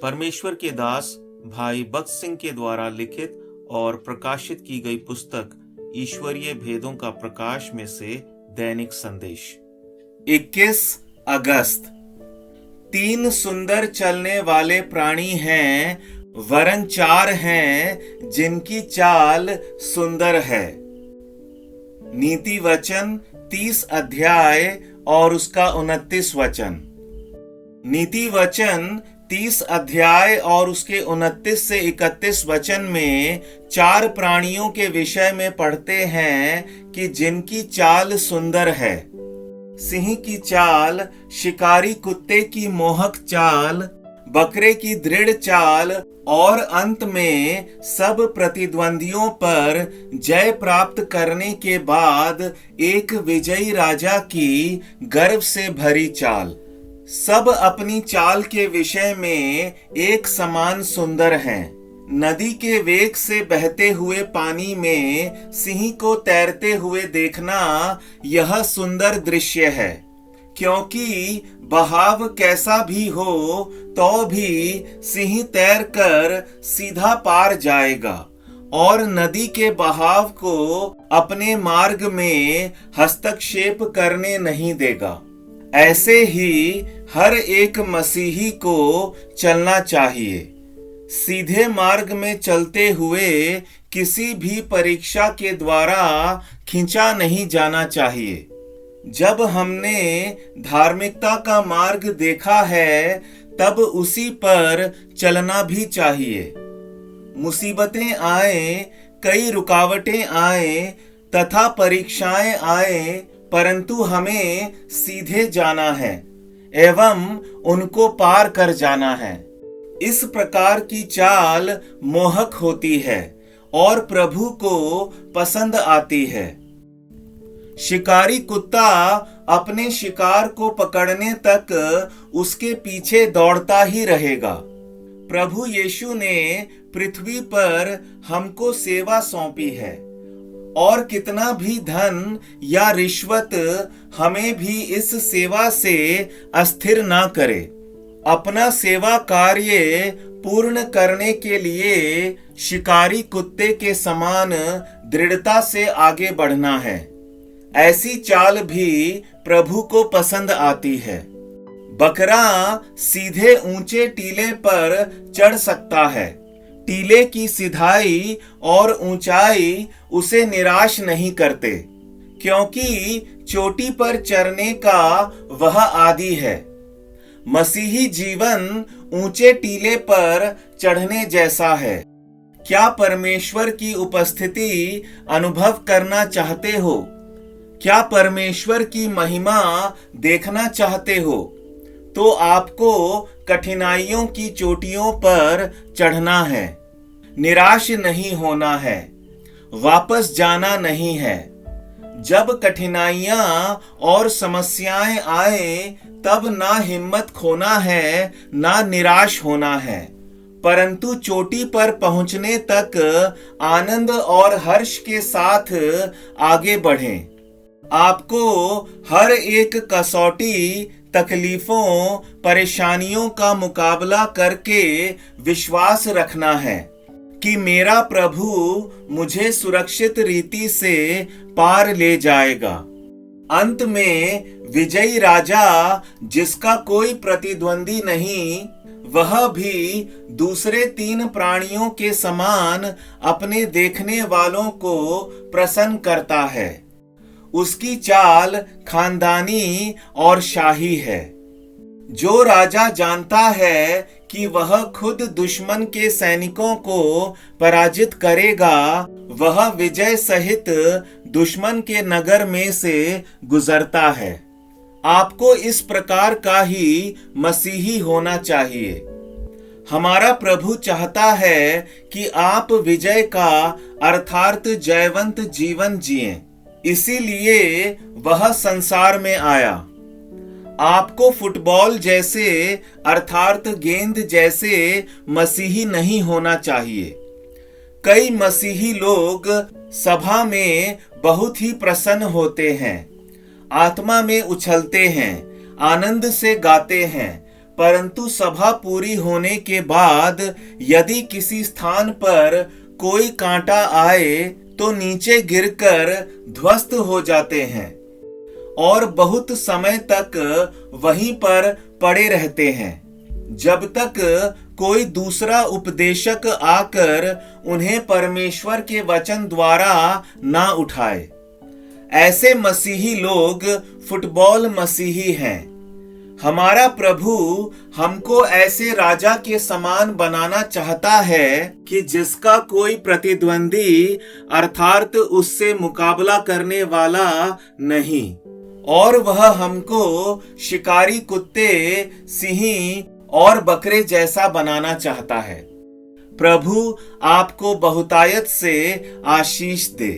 परमेश्वर के दास भाई भक्त सिंह के द्वारा लिखित और प्रकाशित की गई पुस्तक ईश्वरीय भेदों का प्रकाश में से दैनिक संदेश 21 अगस्त। 3 सुंदर चलने वाले प्राणी हैं, वरन 4 हैं जिनकी चाल सुंदर है। नीति वचन 30 अध्याय और उसका 29 वचन। नीति वचन 30 अध्याय और उसके 29 से 31 वचन में 4 प्राणियों के विषय में पढ़ते हैं कि जिनकी चाल सुंदर है। सिंह की चाल, शिकारी कुत्ते की मोहक चाल, बकरे की दृढ़ चाल और अंत में सब प्रतिद्वंदियों पर जय प्राप्त करने के बाद एक विजयी राजा की गर्व से भरी चाल। सब अपनी चाल के विषय में एक समान सुंदर हैं। नदी के वेग से बहते हुए पानी में सिंह को तैरते हुए देखना यह सुंदर दृश्य है, क्योंकि बहाव कैसा भी हो तो भी सिंह तैरकर सीधा पार जाएगा और नदी के बहाव को अपने मार्ग में हस्तक्षेप करने नहीं देगा। ऐसे ही हर एक मसीही को चलना चाहिए। सीधे मार्ग में चलते हुए किसी भी परीक्षा के द्वारा खींचा नहीं जाना चाहिए। जब हमने धार्मिकता का मार्ग देखा है तब उसी पर चलना भी चाहिए। मुसीबतें आए, कई रुकावटें आए तथा परीक्षाएं आए, परंतु हमें सीधे जाना है एवं उनको पार कर जाना है। इस प्रकार की चाल मोहक होती है और प्रभु को पसंद आती है। शिकारी कुत्ता अपने शिकार को पकड़ने तक उसके पीछे दौड़ता ही रहेगा। प्रभु यीशु ने पृथ्वी पर हमको सेवा सौंपी है और कितना भी धन या रिश्वत हमें भी इस सेवा से अस्थिर ना करे। अपना सेवा कार्य पूर्ण करने के लिए शिकारी कुत्ते के समान दृढ़ता से आगे बढ़ना है। ऐसी चाल भी प्रभु को पसंद आती है। बकरा सीधे ऊंचे टीले पर चढ़ सकता है। टीले की सिधाई और ऊंचाई उसे निराश नहीं करते, क्योंकि चोटी पर चढ़ने का वह आदी है। मसीही जीवन ऊंचे टीले पर चढ़ने जैसा है। क्या परमेश्वर की उपस्थिति अनुभव करना चाहते हो? क्या परमेश्वर की महिमा देखना चाहते हो? तो आपको कठिनाइयों की चोटियों पर चढ़ना है। निराश नहीं होना है, वापस जाना नहीं है। जब कठिनाइयां और समस्याएं आए तब ना हिम्मत खोना है, ना निराश होना है, परंतु चोटी पर पहुंचने तक आनंद और हर्ष के साथ आगे बढ़ें। आपको हर एक कसौटी, तकलीफों, परेशानियों का मुकाबला करके विश्वास रखना है कि मेरा प्रभु मुझे सुरक्षित रीति से पार ले जाएगा। अंत में विजयी राजा, जिसका कोई प्रतिद्वंदी नहीं, वह भी दूसरे 3 प्राणियों के समान अपने देखने वालों को प्रसन्न करता है। उसकी चाल खानदानी और शाही है। जो राजा जानता है कि वह खुद दुश्मन के सैनिकों को पराजित करेगा, वह विजय सहित दुश्मन के नगर में से गुजरता है। आपको इस प्रकार का ही मसीही होना चाहिए। हमारा प्रभु चाहता है कि आप विजय का अर्थात जयवंत जीवन जिएं। इसीलिए वह संसार में आया। आपको फुटबॉल जैसे अर्थात गेंद जैसे मसीही नहीं होना चाहिए। कई मसीही लोग सभा में बहुत ही प्रसन्न होते हैं, आत्मा में उछलते हैं, आनंद से गाते हैं, परंतु सभा पूरी होने के बाद यदि किसी स्थान पर कोई कांटा आए तो नीचे गिरकर ध्वस्त हो जाते हैं और बहुत समय तक वहीं पर पड़े रहते हैं, जब तक कोई दूसरा उपदेशक आकर उन्हें परमेश्वर के वचन द्वारा ना उठाए। ऐसे मसीही लोग फुटबॉल मसीही हैं। हमारा प्रभु हमको ऐसे राजा के समान बनाना चाहता है कि जिसका कोई प्रतिद्वंदी अर्थात उससे मुकाबला करने वाला नहीं, और वह हमको शिकारी कुत्ते, सिंह और बकरे जैसा बनाना चाहता है। प्रभु आपको बहुतायत से आशीष दे।